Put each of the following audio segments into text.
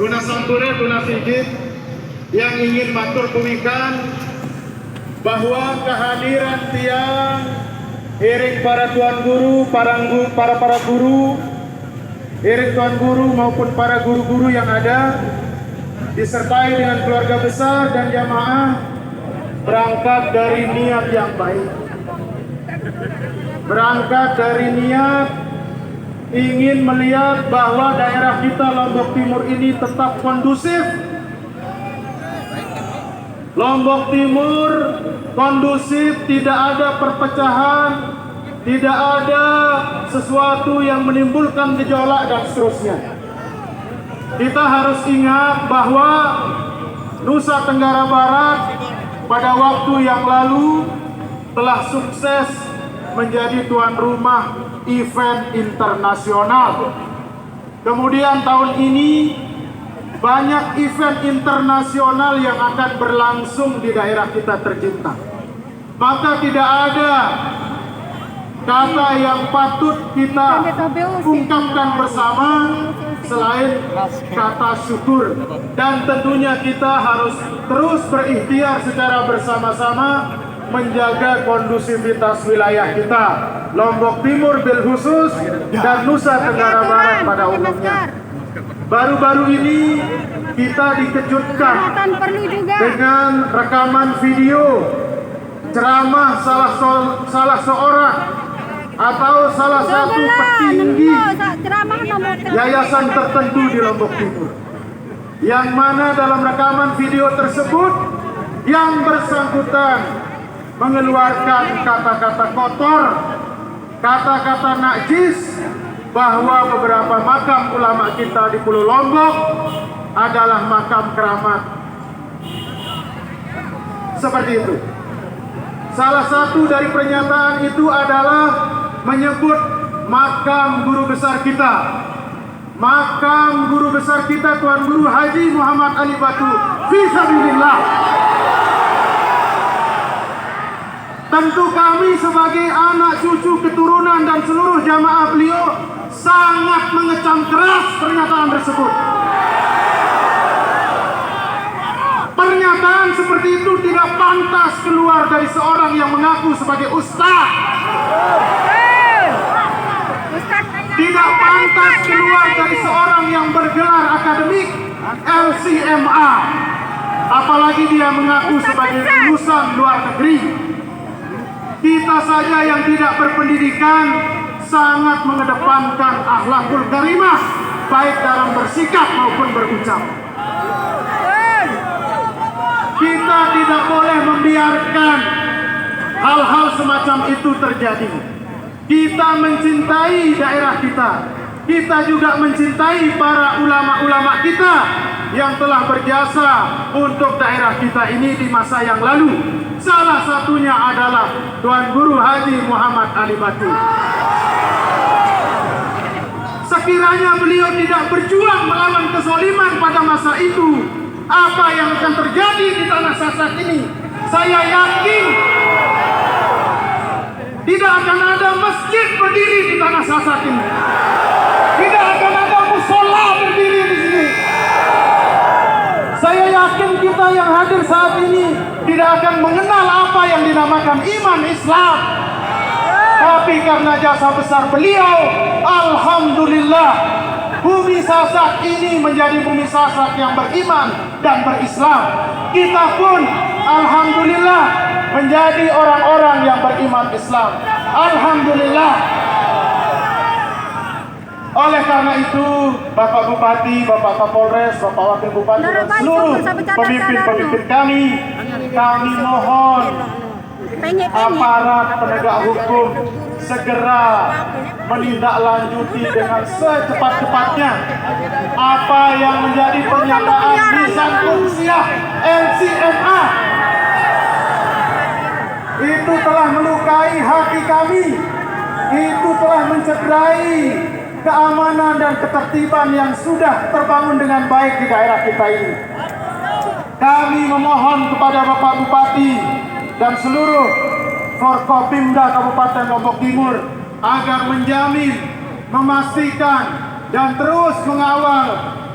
Tuna Sampure, Tuna Sigit yang ingin matur kumikan bahwa kehadiran tiang iring para tuan guru, para guru, iring tuan guru maupun para guru-guru yang ada disertai dengan keluarga besar dan jamaah berangkat dari niat yang baik. Berangkat dari niat ingin melihat bahwa daerah kita Lombok Timur ini tetap kondusif. Lombok Timur kondusif, tidak ada perpecahan, tidak ada sesuatu yang menimbulkan gejolak dan seterusnya. Kita harus ingat bahwa Nusa Tenggara Barat pada waktu yang lalu telah sukses menjadi tuan rumah event internasional. Kemudian tahun ini banyak event internasional yang akan berlangsung di daerah kita tercinta. Maka tidak ada kata yang patut kita ungkapkan bersama selain kata syukur. Dan tentunya kita harus terus berikhtiar secara bersama-sama menjaga kondusivitas wilayah kita, Lombok Timur bil khusus dan Nusa Tenggara Barat pada umumnya. Baru-baru ini kita dikejutkan dengan rekaman video ceramah salah seorang atau salah satu petinggi yayasan tertentu di Lombok Timur, yang mana dalam rekaman video tersebut yang bersangkutan mengeluarkan kata-kata kotor, kata-kata najis, bahwa beberapa makam ulama kita di Pulau Lombok adalah makam keramat. Seperti itu. Salah satu dari pernyataan itu adalah menyebut makam guru besar kita. Makam guru besar kita Tuan Guru Haji Muhammad Ali Batu fisabilillah. Tentu kami sebagai anak cucu keturunan dan seluruh jamaah beliau sangat mengecam keras pernyataan tersebut. Pernyataan seperti itu tidak pantas keluar dari seorang yang mengaku sebagai ustaz. Tidak pantas keluar dari seorang yang bergelar akademik LCMA. Apalagi dia mengaku sebagai lulusan luar negeri. Kita saja yang tidak berpendidikan sangat mengedepankan akhlakul karimah, baik dalam bersikap maupun berucap. Kita tidak boleh membiarkan hal-hal semacam itu terjadi. Kita mencintai daerah kita. Kita juga mencintai para ulama-ulama kita yang telah berjasa untuk daerah kita ini di masa yang lalu. Salah satunya adalah Tuan Guru Haji Muhammad Ali Batu. Sekiranya beliau tidak berjuang melawan kezaliman pada masa itu, apa yang akan terjadi di tanah Sasak ini? Saya yakin tidak akan ada masjid berdiri di tanah Sasak ini. Tidak akan ada musola berdiri di sini. Saya yakin kita yang hadir saat ini tidak akan mengenal apa yang dinamakan iman Islam. Tapi karena jasa besar beliau, alhamdulillah, bumi Sasak ini menjadi bumi Sasak yang beriman dan berislam. Kita pun alhamdulillah menjadi orang-orang yang beriman Islam. Alhamdulillah. Oleh karena itu, Bapak Bupati, Bapak Kapolres, Bapak Wakil Bupati dan seluruh pemimpin-pemimpin kami mohon aparat penegak hukum segera menindaklanjuti dengan secepat-cepatnya apa yang menjadi pernyataan lisan Unsiah LCMA. Itu telah melukai hati kami, itu telah mencederai keamanan dan ketertiban yang sudah terbangun dengan baik di daerah kita ini. Kami memohon kepada Bapak Bupati dan seluruh Forkopimda Kabupaten Lombok Timur agar menjamin, memastikan dan terus mengawal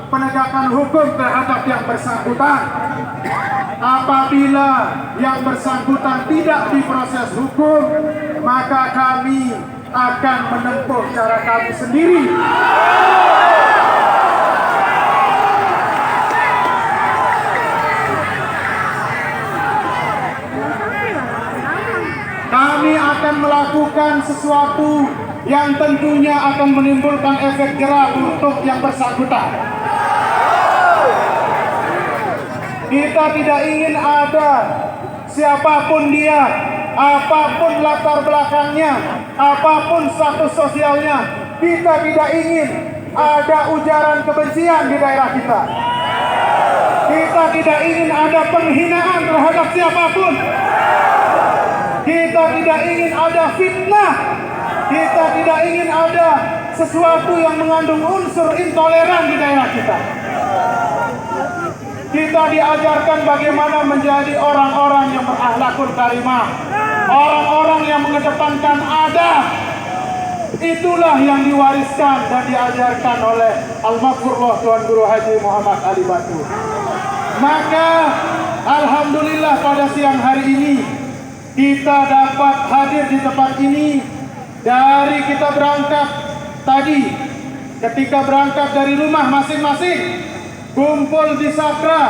penegakan hukum terhadap yang bersangkutan. Apabila yang bersangkutan tidak diproses hukum, maka kami akan menempuh cara kami sendiri. Kami akan melakukan sesuatu yang tentunya akan menimbulkan efek jerah untuk yang bersangkutan. Kita tidak ingin ada siapapun dia, apapun latar belakangnya, apapun status sosialnya, kita tidak ingin ada ujaran kebencian di daerah kita. Kita tidak ingin ada penghinaan terhadap siapapun. Kita tidak ingin ada fitnah. Kita tidak ingin ada sesuatu yang mengandung unsur intoleran di daerah kita. Kita diajarkan bagaimana menjadi orang-orang yang berakhlakul karimah, orang-orang yang mengedepankan adab. Itulah yang diwariskan dan diajarkan oleh Al-Maghfurullah Tuan Guru Haji Muhammad Ali Batu. Maka alhamdulillah pada siang hari ini kita dapat hadir di tempat ini. Dari kita berangkat tadi, ketika berangkat dari rumah masing-masing, kumpul di Sakra,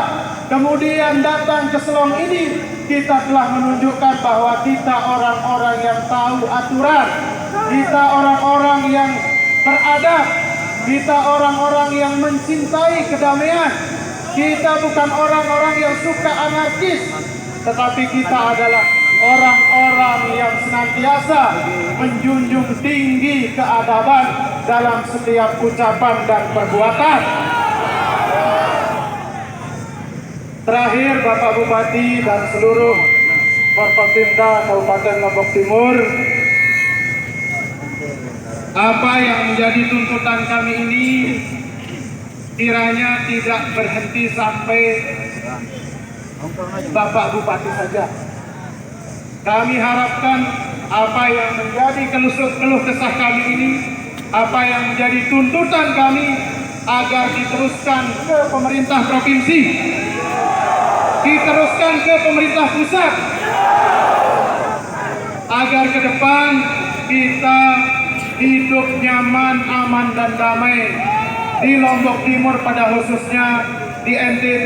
kemudian datang ke Selong ini, kita telah menunjukkan bahwa kita orang-orang yang tahu aturan, kita orang-orang yang beradab, kita orang-orang yang mencintai kedamaian, kita bukan orang-orang yang suka anarkis, tetapi kita adalah orang-orang yang senantiasa menjunjung tinggi keadaban dalam setiap ucapan dan perbuatan. Terakhir, Bapak Bupati dan seluruh Forkopimda Kabupaten Lombok Timur, apa yang menjadi tuntutan kami ini kiranya tidak berhenti sampai Bapak Bupati saja. Kami harapkan apa yang menjadi keluh kesah kami ini, apa yang menjadi tuntutan kami agar diteruskan ke pemerintah provinsi, diteruskan ke pemerintah pusat, agar ke depan kita hidup nyaman, aman dan damai di Lombok Timur pada khususnya, di NTB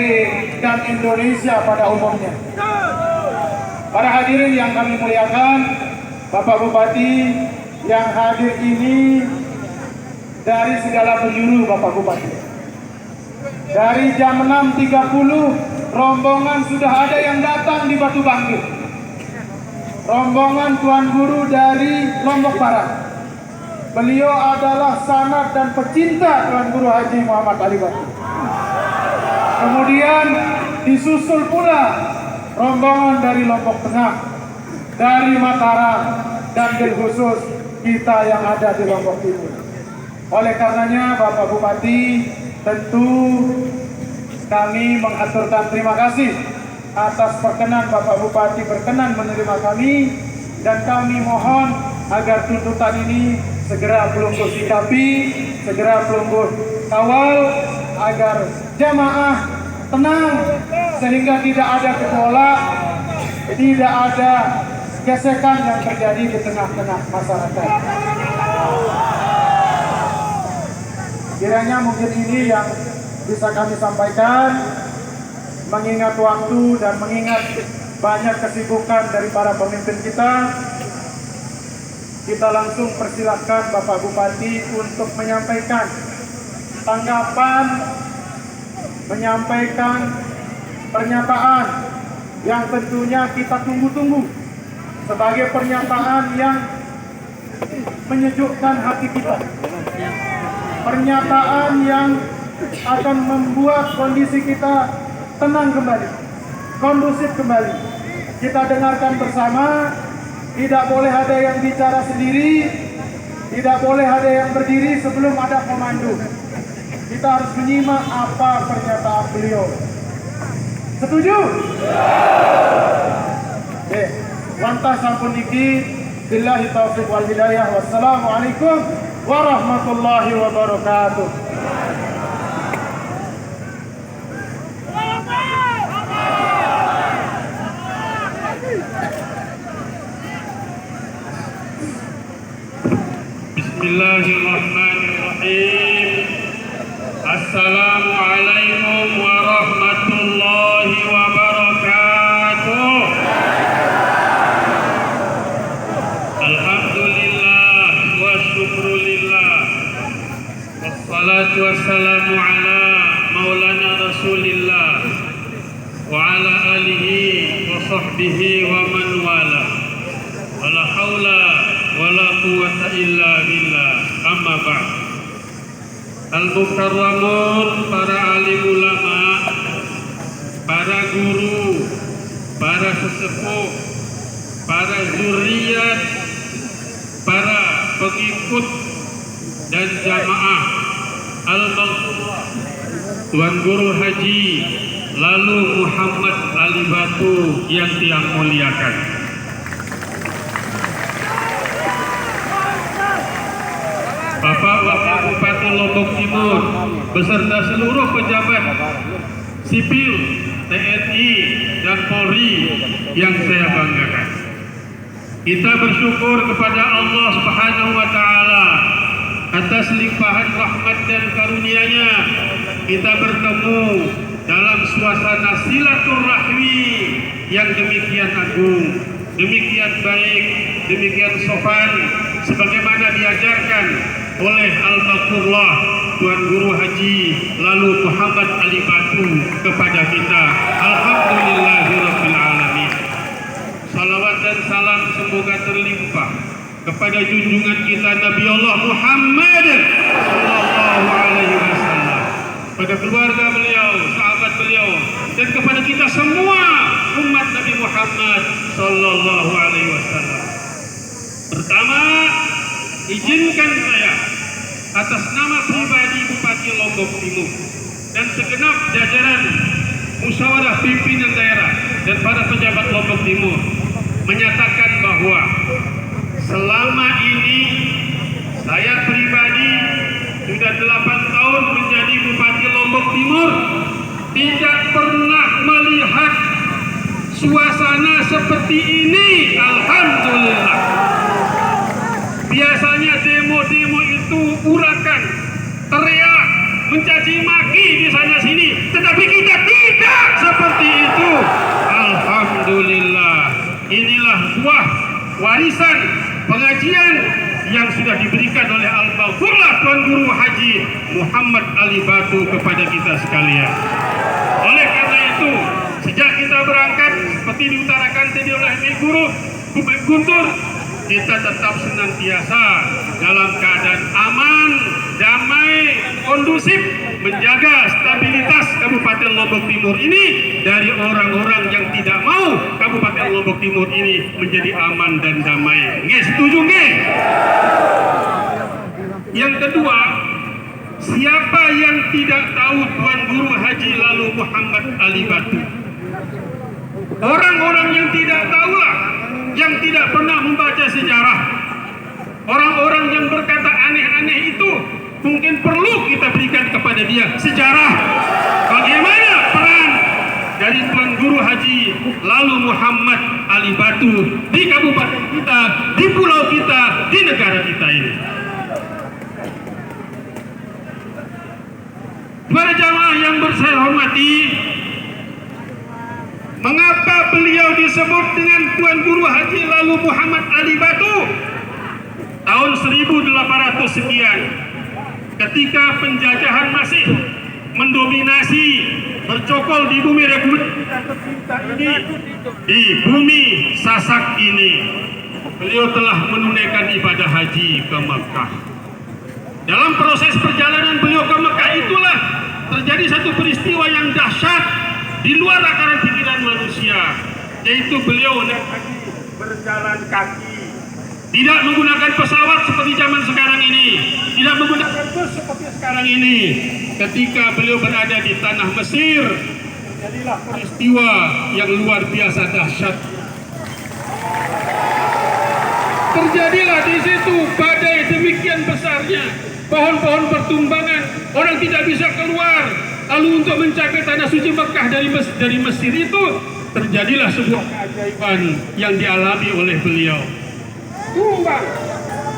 dan Indonesia pada umumnya. Para hadirin yang kami muliakan, Bapak Bupati yang hadir ini dari segala penjuru, Bapak Bupati. Dari jam 6.30 rombongan sudah ada yang datang di Batu Bangkit. Rombongan Tuan Guru dari Lombok Barat. Beliau adalah sanad dan pecinta Tuan Guru Haji Muhammad Ali Batu. Kemudian disusul pula rombongan dari Lombok Tengah, dari Mataram, dan bil khusus kita yang ada di Lombok Timur. Oleh karenanya Bapak Bupati, tentu kami mengaturkan terima kasih atas perkenan Bapak Bupati berkenan menerima kami, dan kami mohon agar tuntutan ini segera Pelungguh sikapi, segera Pelungguh kawal, agar jamaah tenang, sehingga tidak ada gejolak, tidak ada gesekan yang terjadi di tengah-tengah masyarakat. Kiranya mungkin ini yang bisa kami sampaikan, mengingat waktu dan mengingat banyak kesibukan dari para pemimpin kita. Kita langsung persilahkan Bapak Bupati untuk menyampaikan tanggapan, menyampaikan pernyataan yang tentunya kita tunggu-tunggu sebagai pernyataan yang menyejukkan hati kita, pernyataan yang akan membuat kondisi kita tenang kembali, kondusif kembali. Kita dengarkan bersama, tidak boleh ada yang bicara sendiri, tidak boleh ada yang berdiri sebelum ada komando. Kita harus menyimak apa pernyataan beliau. Setuju? Oke, wantah sampun iki, billahi taufiq wal hidayah. Wassalamualaikum warahmatullahi wabarakatuh. wassalamu ala maulana rasulillah wa ala alihi wa sahbihi wa man wala wala haula wala quwwata illa billah, amma ba'd. Al-mukarramun, para alim ulama, para guru, para sesepuh, para zuriat, para pengikut dan jamaah Al-Maghfurah Tuan Guru Haji Lalu Muhammad Ali Batu yang tiang muliakan. Bapak Wakil Bupati Lombok Timur beserta seluruh pejabat sipil, TNI dan Polri yang saya banggakan. Kita bersyukur kepada Allah Subhanahu wa taala atas limpahan rahmat dan karunia-Nya. Kita bertemu dalam suasana silaturahmi yang demikian agung, demikian baik, demikian sopan, sebagaimana diajarkan oleh Al-Maghfurah Tuan Guru Haji Lalu Muhammad Ali Batu kepada kita. Alhamdulillahirabbil alamin. Salawat dan salam semoga terlimpah kepada junjungan kita Nabi Allah Muhammad sallallahu alaihi wasallam, pada keluarga beliau, sahabat beliau, dan kepada kita semua umat Nabi Muhammad sallallahu alaihi wasallam. Pertama, izinkan saya atas nama pribadi Bupati Lombok Timur dan segenap jajaran musyawarah pimpinan daerah dan para pejabat Lombok Timur menyatakan bahwa selama ini saya pribadi sudah 8 tahun menjadi Bupati Lombok Timur, tidak pernah melihat suasana seperti ini. Alhamdulillah. Biasanya demo-demo itu urakan, teriak, mencaci maki di sana sini, tetapi kita tidak seperti itu. Alhamdulillah. Inilah buah warisan pengajian yang sudah diberikan oleh Al-Maghfurah Tuan Guru Haji Muhammad Ali Batu kepada kita sekalian. Oleh karena itu, sejak kita berangkat seperti diutarakan tadi oleh Guru Bupati Guntur, kita tetap senantiasa dalam keadaan aman, damai, kondusif, menjaga stabilitas Kabupaten Lombok Timur ini dari orang-orang yang tidak mau Kabupaten Lombok Timur ini menjadi aman dan damai. Nggih, setuju nggih? Yang kedua, siapa yang tidak tahu Tuan Guru Haji Lalu Muhammad Ali Batu? Orang-orang yang tidak tahulah, yang tidak pernah membaca sejarah. Orang-orang yang berkata aneh-aneh itu mungkin perlu kita berikan kepada dia sejarah. Bagaimana peran dari Tuan Guru Haji Lalu Muhammad Ali Batu di kabupaten kita, di pulau kita, di negara kita ini. Para jamaah yang saya hormati, mengapa beliau disebut dengan Tuan Guru Haji Lalu Muhammad Ali Batu? Tahun 1800 sekian, ketika penjajahan masih mendominasi, bercokol di bumi Republik kita tercinta ini, di bumi Sasak ini, beliau telah menunaikan ibadah haji ke Mekah. Dalam proses perjalanan beliau ke Mekah itulah terjadi satu peristiwa yang dahsyat di luar akal pikiran manusia, yaitu beliau naik haji berjalan kaki, tidak menggunakan pesawat seperti zaman sekarang ini, tidak menggunakan bus seperti sekarang ini. Ketika beliau berada di tanah Mesir, terjadilah peristiwa yang luar biasa dahsyat. Terjadilah di situ badai demikian besarnya, pohon-pohon bertumbangan, orang tidak bisa keluar. Lalu untuk mencapai tanah suci Mekah dari Mesir itu, terjadilah sebuah keajaiban yang dialami oleh beliau.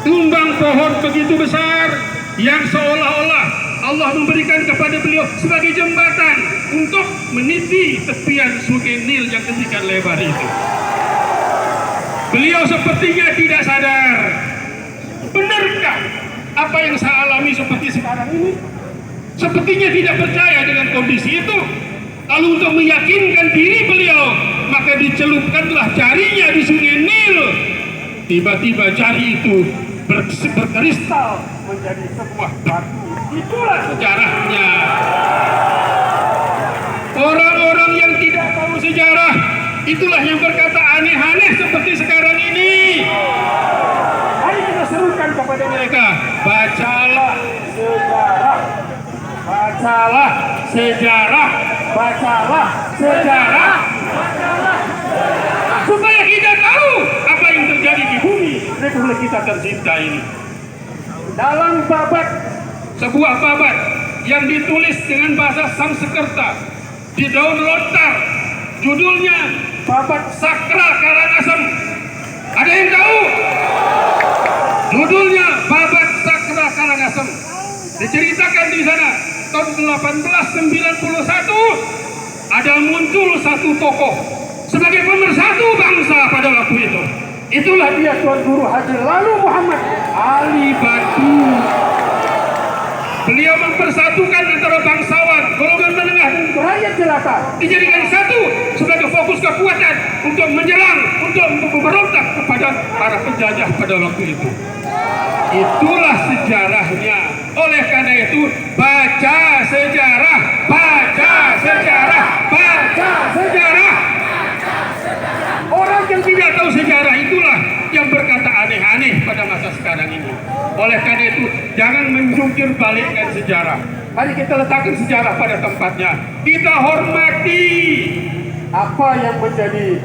Tumbang pohon begitu besar yang seolah-olah Allah memberikan kepada beliau sebagai jembatan untuk meniti tepian sungai Nil yang demikian lebar itu. Beliau sepertinya tidak sadar, benarkah apa yang saya alami seperti sekarang ini? sepertinya tidak percaya dengan kondisi itu. Lalu untuk meyakinkan diri beliau, maka dicelupkanlah jarinya di sungai Nil. Tiba-tiba jari itu berkristal menjadi sebuah batu. Itulah sejarahnya. Orang-orang yang tidak tahu sejarah, itulah yang berkata aneh-aneh seperti sekarang ini. Mari kita serukan kepada mereka, bacalah sejarah, bacalah sejarah, bacalah sejarah, supaya kita tahu apa yang terjadi di bumi Republik kita tercinta ini. Dalam babat, sebuah babat yang ditulis dengan bahasa Sanskerta di daun lontar, judulnya Babat Sakra Karangasem. Ada yang tahu? Judulnya Babat Sakra Karangasem. Diceritakan di sana tahun 1891 ada muncul satu tokoh sebagai pemersatu bangsa pada waktu itu. Itulah dia Tuan Guru Haji Lalu Muhammad Alibatu. Beliau mempersatukan antara bangsawan, golongan menengah dan rakyat jelata, dijadikan satu sebagai fokus kekuatan untuk menyerang, untuk memberontak kepada para penjajah pada waktu itu. Itulah sejarahnya. Oleh karena itu, baca sejarah, baca sejarah, baca sejarah. Orang yang tidak tahu sejarah itulah yang berkata aneh-aneh pada masa sekarang ini. Oleh karena itu, jangan menjungkir balikkan sejarah. Mari kita letakkan sejarah pada tempatnya. Kita hormati apa yang menjadi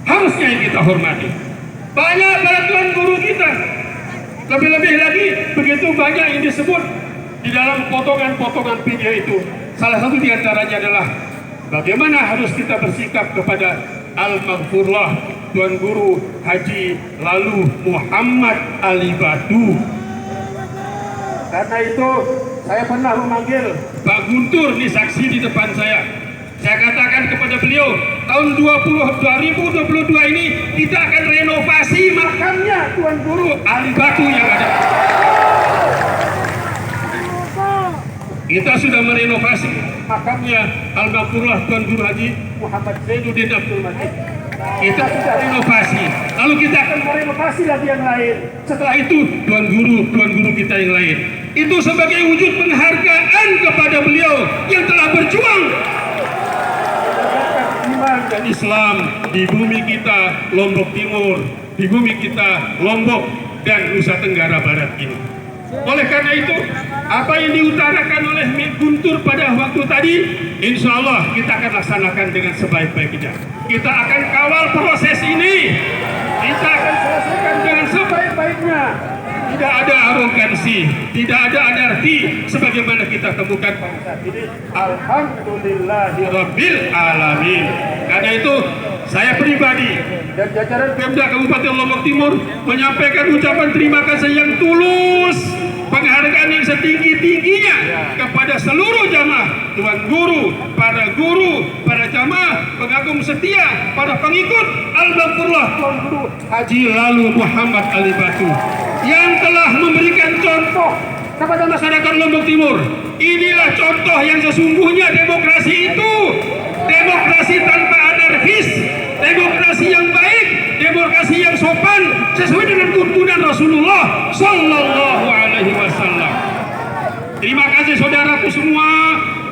harusnya yang kita hormati. Banyak para tuan guru kita. Lebih-lebih lagi, begitu banyak yang disebut di dalam potongan-potongan video itu. Salah satu di antaranya adalah bagaimana harus kita bersikap kepada Al-Maghfurlah Tuan Guru Haji Lalu Muhammad Alibatu. Karena itu saya pernah memanggil Pak Guntur, ini saksi di depan saya. Saya katakan kepada beliau, tahun 2022 ini kita akan renovasi makamnya Tuan Guru Alibatu yang ada. Kita sudah merenovasi makamnya Al-Maghfurlah Tuan Guru Haji Muhammad Zainuddin Abdul Majid. Kita sudah renovasi. Lalu kita akan merenovasi lagi yang lain. Setelah itu Tuan Guru kita yang lain. Itu sebagai wujud penghargaan kepada beliau yang telah berjuang iman dan Islam di bumi kita Lombok Timur, di bumi kita Lombok dan Nusa Tenggara Barat ini. Oleh karena itu, apa yang diutarakan oleh Guntur pada waktu tadi, insya Allah kita akan laksanakan dengan sebaik-baiknya. Kita akan kawal proses ini, kita akan selesaikan dengan sebaik-baiknya. Tidak ada arogansi, tidak ada anarki sebagaimana kita temukan pada saat ini. Alhamdulillahirabbil alamin. Karena itu saya pribadi dan jajaran Pemda Kabupaten Lombok Timur menyampaikan ucapan terima kasih yang tulus, penghargaan yang setinggi-tingginya kepada seluruh jamaah, tuan guru, para jamaah, pengagum setia, para pengikut Al-Maghfurlah Tuan Guru Haji Lalu Muhammad Alibatu yang telah memberikan contoh kepada masyarakat Lombok Timur. Inilah contoh yang sesungguhnya demokrasi itu. Demokrasi tanpa anarkis, demokrasi yang baik, demokrasi yang sopan sesuai dengan tuntunan Rasulullah Sallallahu Alaihi Wasallam. Terima kasih saudaraku semua.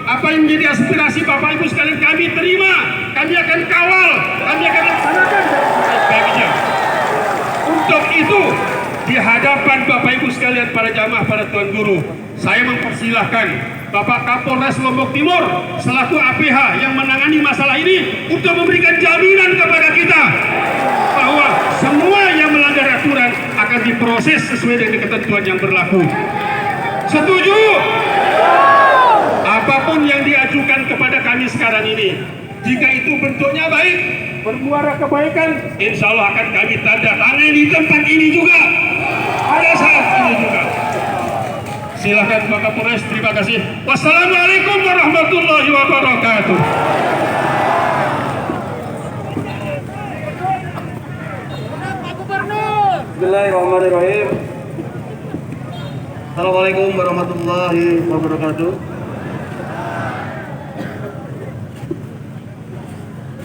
Apa yang menjadi aspirasi Bapak Ibu sekalian kami terima, kami akan kawal, kami akan laksanakan sebaik-baiknya. Untuk itu, di hadapan Bapak Ibu sekalian para jamaah, para tuan guru, saya mempersilahkan Bapak Kapolres Lombok Timur selaku APH yang menangani masalah ini untuk memberikan jaminan kepada kita bahwa semua yang melanggar aturan akan diproses sesuai dengan ketentuan yang berlaku. Setuju? Apapun yang diajukan kepada kami sekarang ini, jika itu bentuknya baik, bermuara kebaikan, insya Allah akan kami tanda tangan di tempat ini juga, pada saat ini juga. Silakan Pak Kapolres, terima kasih. Wassalamualaikum warahmatullahi wabarakatuh. Bismillahirrahmanirrahim. Assalamualaikum warahmatullahi wabarakatuh.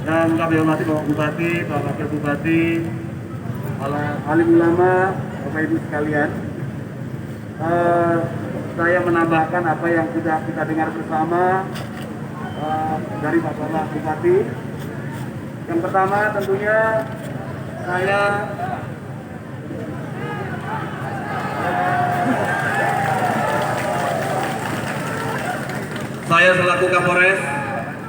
Yang kami hormati Bapak Bupati, Pak Wakil Bupati, para alim ulama, Bapak Ibu sekalian. Saya menambahkan apa yang sudah kita dengar bersama dari Bapak Bupati. Yang pertama tentunya saya selaku Kapolres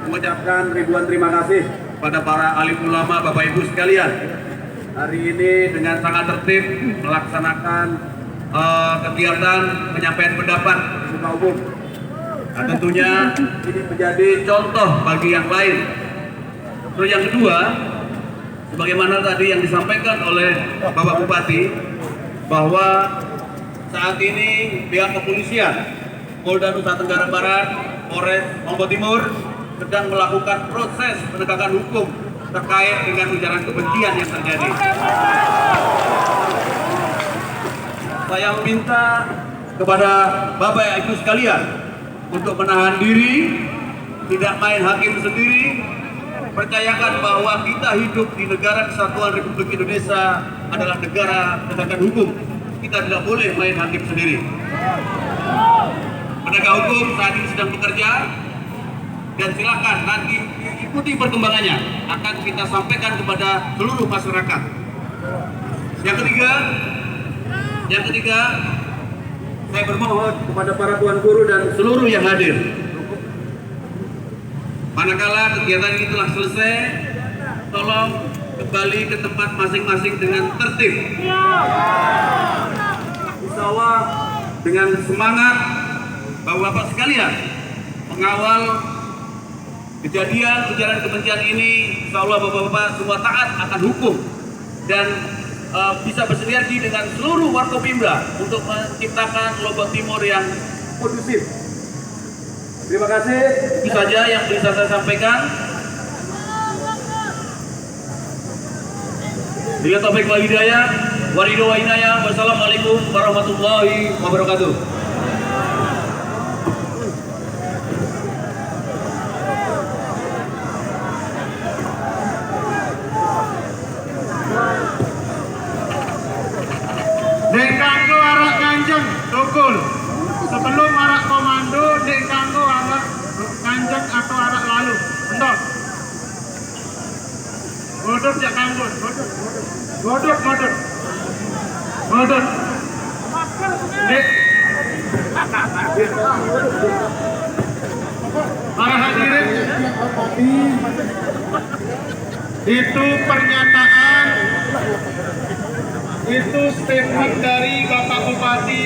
mengucapkan ribuan terima kasih pada para alim ulama Bapak Ibu sekalian. Hari ini dengan sangat tertib melaksanakan kegiatan penyampaian pendapat di muka umum. Nah, tentunya ini menjadi contoh bagi yang lain. Terus yang kedua, sebagaimana tadi yang disampaikan oleh Bapak Bupati, bahwa saat ini pihak kepolisian Polda Nusa Tenggara Barat, Polres Lombok Timur sedang melakukan proses penegakan hukum terkait dengan ujaran kebencian yang terjadi. Saya meminta kepada Bapak Ibu sekalian untuk menahan diri, tidak main hakim sendiri. Percayakan bahwa kita hidup di negara Kesatuan Republik Indonesia adalah negara penegakan hukum. Kita tidak boleh main hakim sendiri. Penegak hukum saat ini sedang bekerja, dan silakan nanti ikuti perkembangannya, akan kita sampaikan kepada seluruh masyarakat. Yang ketiga, saya bermohon kepada para tuan guru dan seluruh yang hadir, manakala kegiatan ini telah selesai, tolong kembali ke tempat masing-masing dengan tertib. Insya Allah dengan semangat Bapak-bapak sekalian mengawal kejadian ujaran kebencian ini. Insya Allah Bapak-bapak semua taat akan hukum dan bisa bersinergi dengan seluruh Warkopimda untuk menciptakan Lombok Timur yang kondusif. Terima kasih. Itu saja yang bisa saya sampaikan. Bila taufik wal hidayah, waridho wa inayah. Wassalamualaikum warahmatullahi wabarakatuh. Dek kanggo arak kanjeng tukul. Sebelum arak komando, dek kanggo arak kanjeng atau arak lalu. Endok. Godot ya kanggo. Godot. Dek. Para hadirin, itu pernyataan, itu statement dari Bapak Bupati